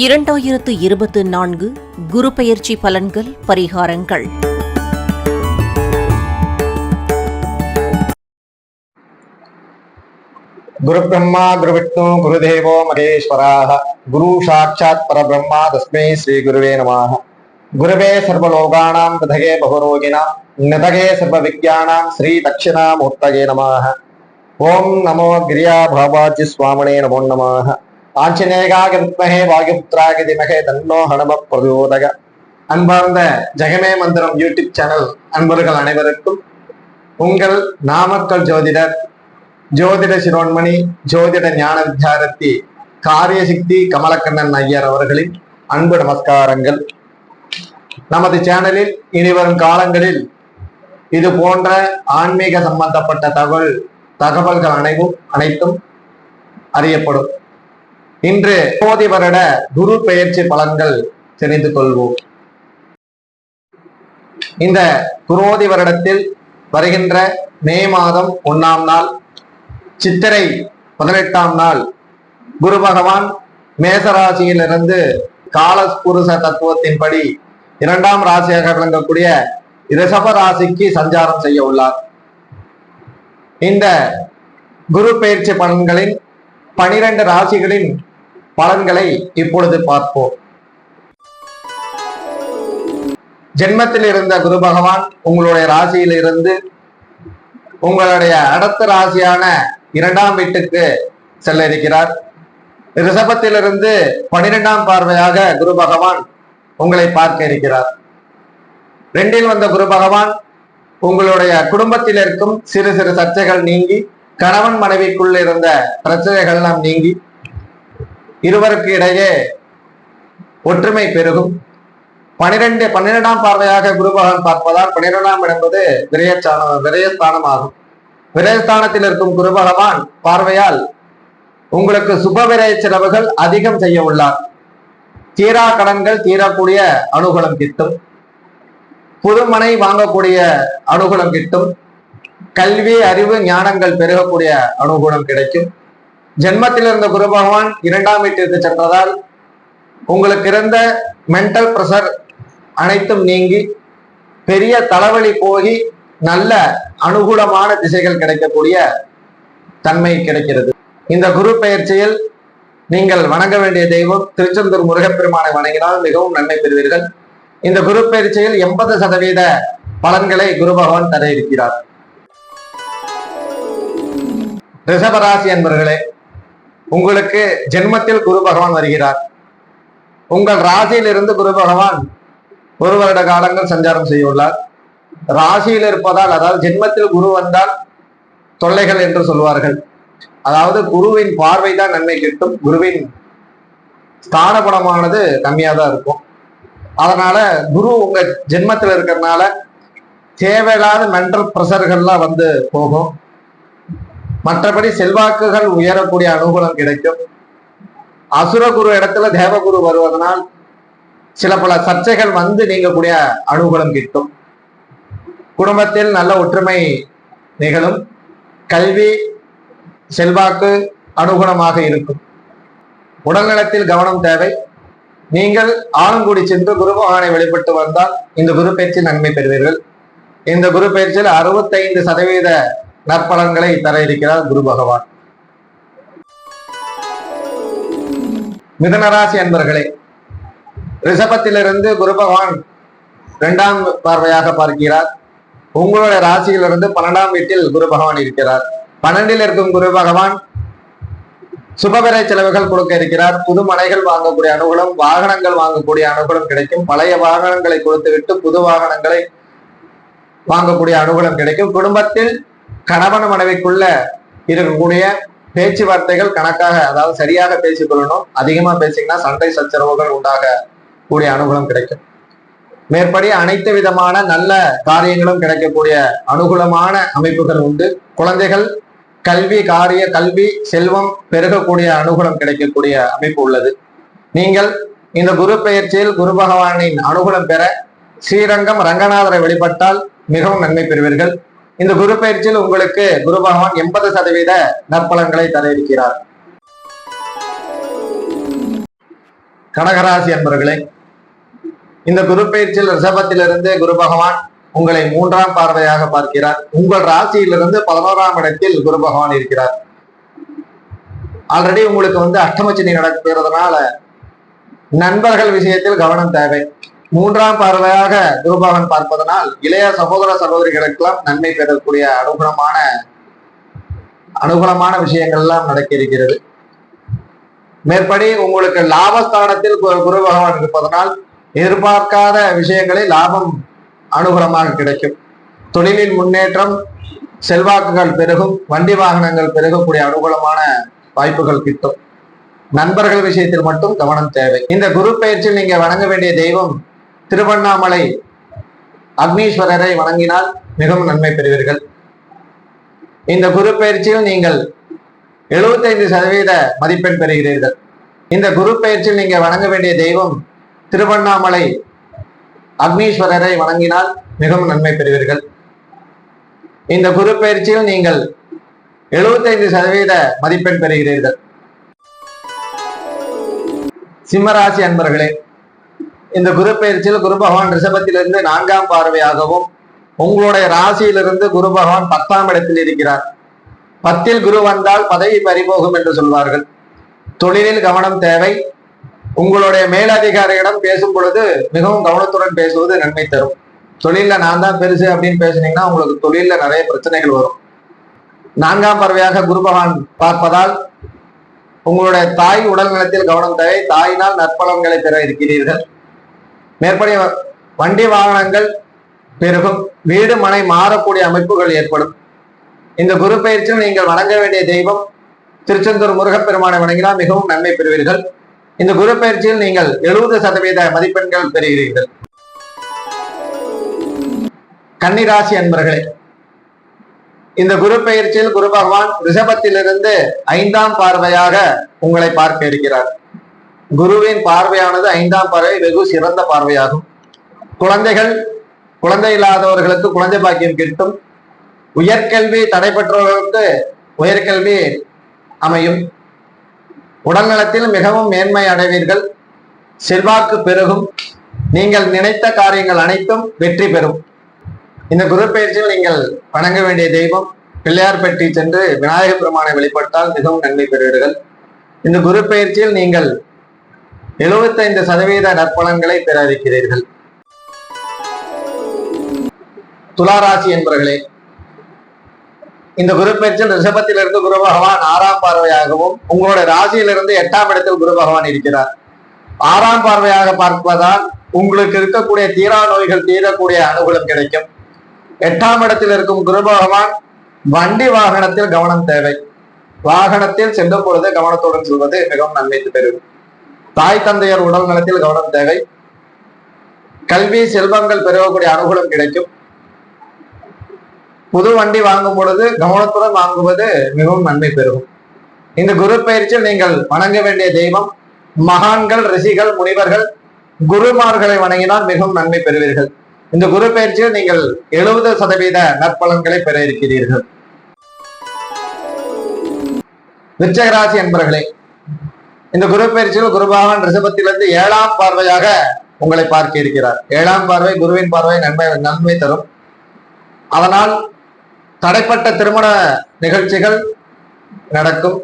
2024 குரு பெயர்ச்சி பலன்கள் பரிகாரங்கள். குரு பிரம்மா குரு விஷ்ணு குருதேவோ மகேஸ்வராக குரு சாட்சாத் பரபிரம்மா தஸ்மை ஸ்ரீ குருவே நமः. குருவே சர்வலோகானாம் விதகே பவரோகிணாம் நிதகே சர்வ வித்யானாம் ஸ்ரீ தட்சிணாமூர்த்தயே நமः. ஓம் நமோ கிரியா பாபாஜி சுவாமினே நமோ நமः. ஆஞ்சநேயாய வித்மஹே வாயுபுத்ராய தீமஹி தன்னோ ஹனுமத் பிரச்சோதயாத். அன்பார்ந்த ஜெகமே மந்திரம் யூடியூப் சேனல் அன்பர்கள் அனைவருக்கும் உங்கள் நாமக்கல் ஜோதிடர் ஜோதிட சிரோன்மணி ஜோதிட ஞான வித்யாரத்தி காரியசக்தி கமலக்கண்ணன் ஐயர் அவர்களின் அன்பு நமஸ்காரங்கள். நமது சேனலில் இனிவரும் காலங்களில் இது போன்ற ஆன்மீக சம்பந்தப்பட்ட தகவல்கள் அனைத்தும் அறியப்படும். இன்று கோதி வருட குரு பெயர்ச்சி பலன்கள் தெரிந்து கொள்வோம். இந்த குரோதி வருடத்தில் வருகின்ற மே மாதம் 1ஆம் நாள் சித்திரை 18ஆம் நாள் குரு பகவான் மேசராசியிலிருந்து காலஸ்புருஷ தத்துவத்தின்படி 2ஆம் ராசியாக விளங்கக்கூடிய ரிஷப ராசிக்கு சஞ்சாரம் செய்ய உள்ளார். இந்த குரு பெயர்ச்சி பலன்களின் 12 ராசிகளின் பலன்களை இப்பொழுது பார்ப்போம். ஜென்மத்தில் இருந்த குரு பகவான் உங்களுடைய ராசியில் இருந்து உங்களுடைய அடுத்த ராசியான 2ஆம் வீட்டுக்கு செல்ல இருக்கிறார். ரிஷபத்திலிருந்து 12ஆம் பார்வையாக குரு பகவான் உங்களை பார்க்க இருக்கிறார். 2இல் வந்த குரு பகவான் உங்களுடைய குடும்பத்தில் இருக்கும் சிறு சிறு சர்ச்சைகள் நீங்கி கணவன் மனைவிக்குள் இருந்த பிரச்சனைகள் எல்லாம் நீங்கி இருவருக்கு இடையே ஒற்றுமை பெருகும். 12ஆம் பார்வையாக குரு பகவான் பார்ப்பதால் 12ஆம் என்பது விரயஸ்தானம் ஆகும். விரயஸ்தானத்தில் இருக்கும் குரு பகவான் பார்வையால் உங்களுக்கு சுப விரய செலவுகள் அதிகம் செய்ய உள்ளார். தீரா கடன்கள் தீரக்கூடிய அனுகூலம் கிட்டும். புதுமனை வாங்கக்கூடிய அனுகூலம் கிட்டும். கல்வி அறிவு ஞானங்கள் பெருகக்கூடிய அனுகூலம் கிடைக்கும். ஜென்மத்தில் இருந்த குரு பகவான் 2ஆம் வீட்டிற்கு சென்றதால் உங்களுக்கு இருந்த மென்டல் பிரஷர் அனைத்தும் நீங்கி பெரிய தலைவலி போகி நல்ல அனுகூலமான திசைகள் கிடைக்கக்கூடிய தன்மை கிடைக்கிறது. இந்த குரு பெயர்ச்சியில் நீங்கள் வணங்க வேண்டிய தெய்வம் திருச்செந்தூர் முருகப்பெருமானை வணங்கினால் மிகவும் நன்மை பெறுவீர்கள். இந்த குரு பயிற்சியில் 80% பலன்களை குரு பகவான் தர இருக்கிறார். ரிஷபராசி என்பர்களே, உங்களுக்கு ஜென்மத்தில் குரு பகவான் வருகிறார். உங்கள் ராசியில் இருந்து குரு பகவான் 1 வருட காலங்கள் சஞ்சாரம் செய்துள்ளார். ராசியில் இருப்பதால், அதாவது ஜென்மத்தில் குரு வந்தால் தொல்லைகள் என்று சொல்வார்கள். அதாவது குருவின் பார்வை தான் நன்மை கிட்டும். குருவின் ஸ்தான குணமானது கம்மியா தான் இருக்கும். அதனால குரு உங்க ஜென்மத்தில் இருக்கிறதுனால தேவையில்லாத மென்டல் பிரஷர்கள்லாம் வந்து போகும். மற்றபடி செல்வாக்குகள் உயரக்கூடிய அனுகூலம் கிடைக்கும். அசுர குரு இடத்துல தேவகுரு வருவதனால் சில பல சர்ச்சைகள் வந்து நீங்கக்கூடிய அனுகூலம் கிட்டும். குடும்பத்தில் நல்ல ஒற்றுமை நிகழும். கல்வி செல்வாக்கு அனுகூலமாக இருக்கும். உடல்நலத்தில் கவனம் தேவை. நீங்கள் ஆலங்குடி சென்று குரு பகவானை வழிபட்டு வந்தால் இந்த குரு பயிற்சி நன்மை பெறுவீர்கள். இந்த குரு பயிற்சியில் 65% நற்பலன்களை தர இருக்கிறார் குரு பகவான். மிதுனராசி அன்பர்களே, ரிஷபத்திலிருந்து குரு பகவான் 2ஆம் பார்வையாக பார்க்கிறார். உங்களுடைய ராசியிலிருந்து 12ஆம் வீட்டில் குரு பகவான் இருக்கிறார். 12இல் இருக்கும் குரு பகவான் சுபவிரை செலவுகள் கொடுக்க இருக்கிறார். புது மனைகள் வாங்கக்கூடிய அனுகூலம், வாகனங்கள் வாங்கக்கூடிய அனுகூலம் கிடைக்கும். பழைய வாகனங்களை கொடுத்துவிட்டு புது வாகனங்களை வாங்கக்கூடிய அனுகூலம் கிடைக்கும். குடும்பத்தில் கணவன் மனைவிக்குள்ள இருக்கக்கூடிய பேச்சுவார்த்தைகள் கணக்காக, அதாவது சரியாக பேசிக் கொள்ளணும். அதிகமா பேசிங்கன்னா சண்டை சச்சரவுகள் உண்டாக கூடிய அனுகூலம் கிடைக்கும். மேற்படி அனைத்து விதமான நல்ல காரியங்களும் கிடைக்கக்கூடிய அனுகூலமான அமைப்புகள் உண்டு. குழந்தைகள் கல்வி செல்வம் பெருகக்கூடிய அனுகூலம் கிடைக்கக்கூடிய அமைப்பு உள்ளது. நீங்கள் இந்த குரு பெயர்ச்சியில் குரு பகவானின் அனுகூலம் பெற ஸ்ரீரங்கம் ரங்கநாதரை வழிபட்டால் மிகவும் நன்மை பெறுவீர்கள். இந்த குரு பயிற்சியில் உங்களுக்கு குரு பகவான் 80% நற்பலன்களை தர இருக்கிறார். கடகராசி அன்பர்களே, இந்த குரு பயிற்சியில் ரிஷபத்திலிருந்து குரு பகவான் உங்களை 3ஆம் பார்வையாக பார்க்கிறார். உங்கள் ராசியிலிருந்து 11ஆம் இடத்தில் குரு பகவான் இருக்கிறார். ஆல்ரெடி உங்களுக்கு அஷ்டமச்சனி நடக்கிறதுனால நண்பர்கள் விஷயத்தில் கவனம் தேவை. 3ஆம் பார்வையாக குரு பகவான் பார்ப்பதனால் இளைய சகோதர சகோதரிகளுக்கெல்லாம் நன்மை பெறக்கூடிய அனுகூலமான விஷயங்கள் எல்லாம் நடக்க இருக்கிறது. மேற்படி உங்களுக்கு லாபஸ்தானத்தில் குரு பகவான் இருப்பதனால் எதிர்பார்க்காத விஷயங்களில் லாபம் அனுகூலமாக கிடைக்கும். தொழிலில் முன்னேற்றம், செல்வாக்குகள் பெருகும், வண்டி வாகனங்கள் பெருகக்கூடிய அனுகூலமான வாய்ப்புகள் கிட்டும். நண்பர்கள் விஷயத்தில் மட்டும் கவனம் தேவை. இந்த குரு பயிற்சியில் நீங்க வணங்க வேண்டிய தெய்வம் திருவண்ணாமலை அக்னீஸ்வரரை வணங்கினால் மிகவும் நன்மை பெறுவீர்கள். இந்த குரு பயிற்சியில் நீங்கள் 75% மதிப்பெண் பெறுகிறீர்கள். இந்த குரு பயிற்சியில் நீங்க வணங்க வேண்டிய தெய்வம் திருவண்ணாமலை அக்னீஸ்வரரை வணங்கினால் மிகவும் நன்மை பெறுவீர்கள். இந்த குரு பயிற்சியில் நீங்கள் 75% மதிப்பெண் பெறுகிறீர்கள். சிம்மராசி அன்பர்களே, இந்த குரு பயிற்சியில் குரு பகவான் ரிஷபத்திலிருந்து 4ஆம் பார்வையாகவும் உங்களுடைய ராசியிலிருந்து குரு பகவான் 10ஆம் இடத்தில் இருக்கிறார். 10இல் குரு வந்தால் பதவி பறிபோகும் என்று சொல்வார்கள். தொழிலில் கவனம் தேவை. உங்களுடைய மேலதிகாரியிடம் பேசும் பொழுது மிகவும் கவனத்துடன் பேசுவது நன்மை தரும். தொழில நான் தான் பெருசு அப்படின்னு பேசுனீங்கன்னா உங்களுக்கு தொழில நிறைய பிரச்சனைகள் வரும். 4ஆம் பார்வையாக குரு பகவான் பார்ப்பதால் உங்களுடைய தாய் உடல் நலத்தில் கவனம் தேவை. தாயினால் நற்பலன்களை பெற இருக்கிறீர்கள். மேற்படி வண்டி வாகனங்கள் பெருகும். வீடு மனை மாறக்கூடிய அமைப்புகள் ஏற்படும். இந்த குரு பயிற்சியில் நீங்கள் வணங்க வேண்டிய தெய்வம் திருச்செந்தூர் முருகப்பெருமானை வணங்கினால் மிகவும் நன்மை பெறுவீர்கள். இந்த குரு பயிற்சியில் நீங்கள் 70% மதிப்பெண்கள் பெறுகிறீர்கள். கன்னிராசி அன்பர்களே, இந்த குரு பயிற்சியில் குரு பகவான் ரிஷபத்திலிருந்து 5ஆம் பார்வையாக உங்களை பார்க்க இருக்கிறார். குருவின் பார்வையானது 5ஆம் பார்வை வெகு சிறந்த பார்வையாகும். குழந்தை இல்லாதவர்களுக்கு குழந்தை பாக்கியம் கிட்டும். உயர்கல்வி தடைபெற்றவர்களுக்கு உயர்கல்வி அமையும். உடல்நலத்தில் மிகவும் மேன்மை அடைவீர்கள். செல்வாக்கு பெருகும். நீங்கள் நினைத்த காரியங்கள் அனைத்தும் வெற்றி பெறும். இந்த குரு பயிற்சியில் நீங்கள் வணங்க வேண்டிய தெய்வம் பிள்ளையார்பட்டி சென்று விநாயகர் பெருமானை வழிபட்டால் மிகவும் நன்மை பெறுவீர்கள். இந்த குரு பயிற்சியில் நீங்கள் 75% நற்பலன்களை பெற இருக்கிறீர்கள். துளாராசி என்பவர்களே, இந்த குரு பயிற்சியில் ரிஷபத்திலிருந்து குரு பகவான் 6ஆம் பார்வையாகவும் உங்களுடைய ராசியிலிருந்து 8ஆம் இடத்தில் குரு பகவான் இருக்கிறார். 6ஆம் பார்வையாக பார்ப்பதால் உங்களுக்கு இருக்கக்கூடிய தீரா நோய்கள் தீரக்கூடிய அனுகூலம் கிடைக்கும். 8ஆம் இடத்தில் இருக்கும் குரு பகவான் வண்டி வாகனத்தில் கவனம் தேவை. வாகனத்தில் செல்லும் பொழுது கவனத்துடன் செல்வது மிகவும் நன்மை பெறும். தாய் தந்தையர் உடல் நலத்தில் கவனம் தேவை. கல்வி செல்வங்கள் பெறக்கூடிய அனுகூலம் கிடைக்கும். புது வண்டி வாங்கும் பொழுது கவனத்துடன் வாங்குவது மிகவும் நன்மை பெறும். இந்த குரு பயிற்சியில் நீங்கள் வணங்க வேண்டிய தெய்வம் மகான்கள், ரிஷிகள், முனிவர்கள், குருமார்களை வணங்கினால் மிகவும் நன்மை பெறுவீர்கள். இந்த குரு பயிற்சியில் நீங்கள் 70% நற்பலன்களை பெற இருக்கிறீர்கள். விருச்சிகராசி என்பவர்களே, இந்த குரு பயிற்சியில் குரு பகவான் ரிஷபத்திலிருந்து 7ஆம் பார்வையாக உங்களை பார்க்க இருக்கிறார். 7ஆம் பார்வை குருவின் பார்வை நன்மை தரும். அதனால் தடைப்பட்ட திருமண நிகழ்ச்சிகள் நடக்கும்.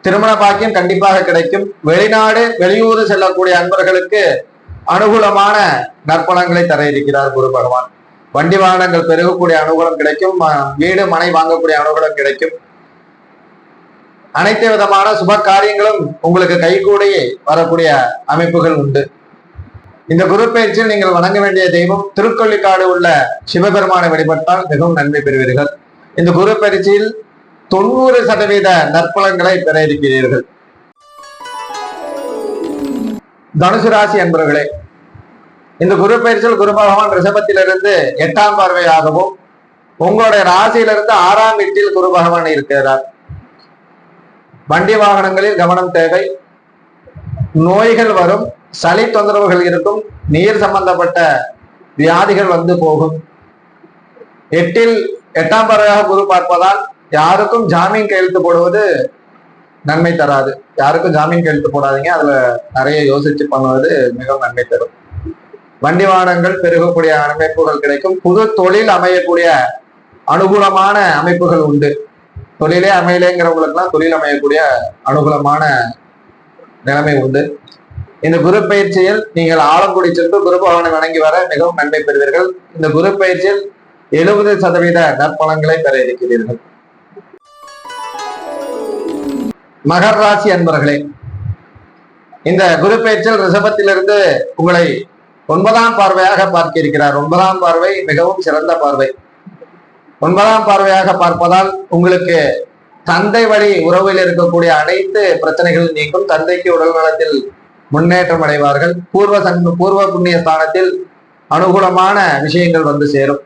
திருமண பாக்கியம் கண்டிப்பாக கிடைக்கும். வெளிநாடு வெளியூர் செல்லக்கூடிய அன்பர்களுக்கு அனுகூலமான நற்பலன்களை தர இருக்கிறார் குரு பகவான். வண்டி வாகனங்கள் பெருகக்கூடிய அனுகூலம் கிடைக்கும். வீடு மனை வாங்கக்கூடிய அனுகூலம் கிடைக்கும். அனைத்து விதமான சுப காரியங்களும் உங்களுக்கு கைகூடி வரக்கூடிய அமைப்புகள் உண்டு. இந்த குரு பயிற்சியில் நீங்கள் வணங்க வேண்டிய தெய்வம் திருக்கொள்ளிக்காடு உள்ள சிவபெருமானை வழிபட்டால் மிகவும் நன்மை பெறுவீர்கள். இந்த குரு பயிற்சியில் 90% நற்பலன்களை பெற இருக்கிறீர்கள். தனுசு ராசி அன்பர்களே, இந்த குரு பயிற்சியில் குரு பகவான் ரிஷபத்திலிருந்து 8ஆம் பார்வையாகவும் உங்களுடைய ராசியிலிருந்து 6ஆம் வீட்டில் குரு பகவான் இருக்கிறார். வண்டி வாகனங்களில் கவனம் தேவை. நோய்கள் வரும். சளி தொந்தரவுகள் இருக்கும். நீர் சம்பந்தப்பட்ட வியாதிகள் வந்து போகும். 8ஆம் பார்வையாக குரு பார்ப்பதால் யாருக்கும் ஜாமீன் கையெழுத்து போடுவது நன்மை தராது. யாருக்கும் ஜாமீன் கையெழுத்து போடாதீங்க. அதுல நிறைய யோசிச்சு பண்ணுவது மிகவும் நன்மை தரும். வண்டி வாகனங்கள் பெருகக்கூடிய அமைப்புகள் கிடைக்கும். புது தொழில் அமையக்கூடிய அனுகூலமான அமைப்புகள் உண்டு. தொழிலே அமையலைங்கிறவங்களுக்கு எல்லாம் தொழில் அமையக்கூடிய அனுகூலமான நிலைமை உண்டு. இந்த குரு பயிற்சியில் நீங்கள் ஆலங்குடி சென்று குரு பகவானை வணங்கி வர மிகவும் நன்மை பெறுவீர்கள். இந்த குரு பயிற்சியில் 70% நற்பலன்களை பெற இருக்கிறீர்கள். மகர ராசி அன்பர்களே, இந்த குரு பயிற்சியில் ரிஷபத்திலிருந்து உங்களை 9ஆம் பார்வையாக பார்க்க இருக்கிறார். 9ஆம் பார்வை மிகவும் சிறந்த பார்வை. 9ஆம் பார்வையாக பார்ப்பதால் உங்களுக்கு தந்தை வழி உறவில் இருக்கக்கூடிய அனைத்து பிரச்சனைகளும் நீக்கும். தந்தைக்கு உடல் நலத்தில் முன்னேற்றம் அடைவார்கள். பூர்வ புண்ணிய ஸ்தானத்தில் அனுகூலமான விஷயங்கள் வந்து சேரும்.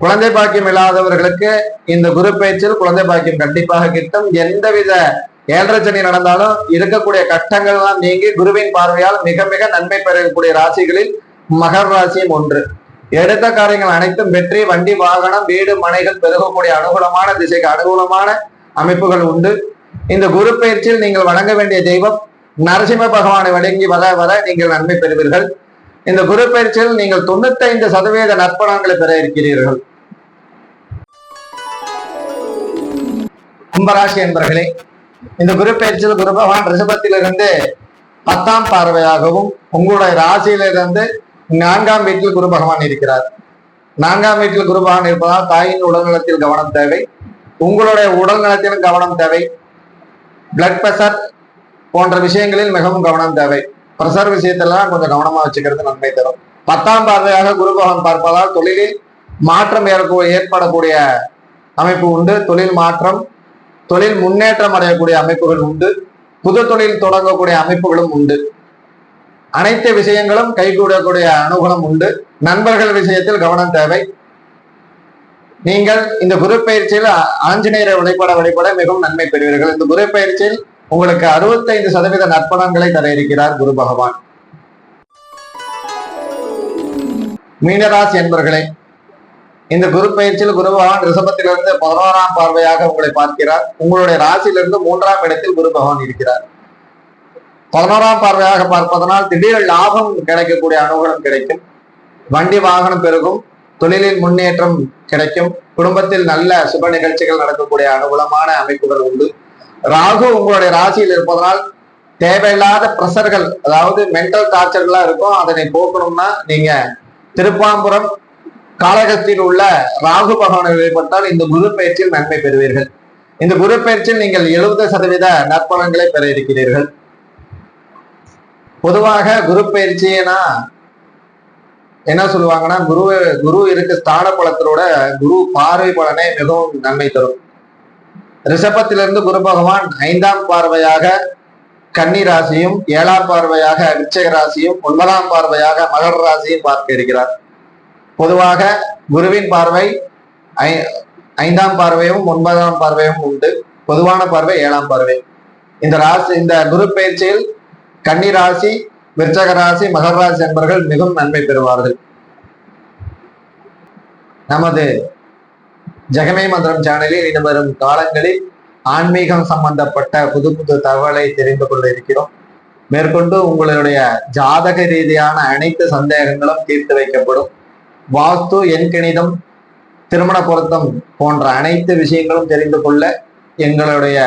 குழந்தை பாக்கியம் இல்லாதவர்களுக்கு இந்த குரு பயிற்சியில் குழந்தை பாக்கியம் கண்டிப்பாக கிட்டும். எந்தவித ஏழரை சனி நடந்தாலும் இருக்கக்கூடிய கஷ்டங்கள்லாம் நீங்கி குருவின் பார்வையால் மிக மிக நன்மை பெறக்கூடிய ராசிகளில் மகர ராசியும் ஒன்று. எடுத்த காரியங்கள் அனைத்தும் வெற்றி. வண்டி வாகனம் வீடு மனைகள் பெருகக்கூடிய அனுகூலமான திசைக்கு அனுகூலமான அமைப்புகள் உண்டு. இந்த குரு பயிற்சியில் நீங்கள் வணங்க வேண்டிய தெய்வம் நரசிம்ம பகவானை வணங்கி வர வர நீங்கள் நன்மை பெறுவீர்கள். இந்த குரு பயிற்சியில் நீங்கள் 95% நற்பலன்களை பெற இருக்கிறீர்கள். கும்பராசி என்பர்களே, இந்த குரு பயிற்சியில் குரு பகவான் ரிஷபத்திலிருந்து 10ஆம் பார்வையாகவும் உங்களுடைய ராசியிலிருந்து 4ஆம் வீட்டில் குரு பகவான் இருக்கிறார். 4ஆம் வீட்டில் குரு பகவான் இருப்பதால் தாயின் உடல்நலத்தில் கவனம் தேவை. உங்களுடைய உடல் நலத்திலும் கவனம் தேவை. பிளட் பிரஷர் போன்ற விஷயங்களில் மிகவும் கவனம் தேவை. பிரஷர் விஷயத்தெல்லாம் கொஞ்சம் கவனமா வச்சுக்கிறது நன்மை தரும். 10ஆம் பார்வையாக குரு பகவான் பார்ப்பதால் தொழிலில் மாற்றம் ஏற்படக்கூடிய அமைப்பு உண்டு. தொழில் மாற்றம், தொழில் முன்னேற்றம் அடையக்கூடிய அமைப்புகள் உண்டு. புது தொழில் தொடங்கக்கூடிய அமைப்புகளும் உண்டு. அனைத்து விஷயங்களும் கைகூடக்கூடிய அனுகூலம் உண்டு. நண்பர்கள் விஷயத்தில் கவனம் தேவை. நீங்கள் இந்த குரு பயிற்சியில் ஆஞ்சநேயரை வழிபட மிகவும் நன்மை பெறுவீர்கள். இந்த குரு பயிற்சியில் உங்களுக்கு 65% நற்பலன்களை தர இருக்கிறார் குரு பகவான். மீனராசி என்பர்களே, இந்த குரு பயிற்சியில் குரு பகவான் ரிஷபத்திலிருந்து 11ஆம் பார்வையாக உங்களை பார்க்கிறார். உங்களுடைய ராசியிலிருந்து 3ஆம் இடத்தில் குரு பகவான் இருக்கிறார். 11ஆம் பார்வையாக பார்ப்பதனால் திடீர் லாபம் கிடைக்கக்கூடிய அனுகூலம் கிடைக்கும். வண்டி வாகனம் பெருகும். தொழிலில் முன்னேற்றம் கிடைக்கும். குடும்பத்தில் நல்ல சுப நிகழ்ச்சிகள் நடக்கக்கூடிய அனுகூலமான அமைப்புகள் உண்டு. ராகு உங்களுடைய ராசியில் இருப்பதனால் தேவையில்லாத பிரஷர்கள், அதாவது மென்டல் டார்ச்சர்களா இருக்கும். அதனை போக்கணும்னா நீங்க திருப்பாம்புரம் காளகஸ்தியில் உள்ள ராகு பகவானை வழிபட்டால் இந்த குரு பயிற்சியில் நன்மை பெறுவீர்கள். இந்த குரு பயிற்சியில் நீங்கள் 70% நற்பலன்களை பெற இருக்கிறீர்கள். பொதுவாக குரு பயிற்சினா என்ன சொல்லுவாங்கன்னா, குரு இருக்கு ஸ்தான பலத்தோட குரு பார்வை பலனை மிகவும் நன்மை தரும். ரிஷபத்திலிருந்து குரு பகவான் 5ஆம் பார்வையாக கன்னி ராசியும் 7ஆம் பார்வையாக விருச்சிக ராசியும் 9ஆம் பார்வையாக மகர ராசியும் பார்க்க இருக்கிறார். பொதுவாக குருவின் பார்வை 5ஆம் பார்வையும் 9ஆம் பார்வையும் உண்டு. பொதுவான பார்வை 7ஆம் பார்வை. இந்த குரு பயிற்சியில் கன்னி ராசி, விருச்சக ராசி, மகர ராசி என்பவர்கள் மிகவும் நன்மை பெறுவார்கள். நமது ஜெகமே மந்திரம் சேனலில் இனி வரும் காலங்களில் ஆன்மீகம் சம்பந்தப்பட்ட புது புது தகவலை தெரிந்து கொள்ள இருக்கிறோம். மேற்கொண்டு உங்களுடைய ஜாதக ரீதியான அனைத்து சந்தேகங்களும் தீர்த்து வைக்கப்படும். வாஸ்து, எண்கணிதம், திருமண பொருத்தம் போன்ற அனைத்து விஷயங்களும் தெரிந்து கொள்ள எங்களுடைய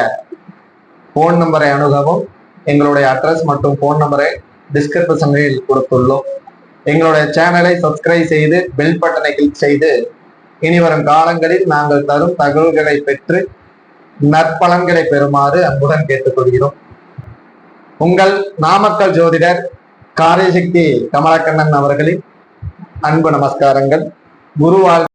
போன் நம்பரை அணுகவும். எங்களுடைய அட்ரஸ் மற்றும் போன் நம்பரை டிஸ்கிரிப்ஷனில் கொடுத்துள்ளோம். எங்களுடைய சேனலை சப்ஸ்கிரைப் செய்து பெல் பட்டனை கிளிக் செய்து இனி வரும் காலங்களில் நாங்கள் தரும் தகவல்களை பெற்று நற்பலன்களை பெறுமாறு அன்புடன் கேட்டுக்கொள்கிறோம். உங்கள் நாமக்கல் ஜோதிடர் காரியசக்தி கமலக்கண்ணன் அவர்களின் அன்பு நமஸ்காரங்கள். குருவால்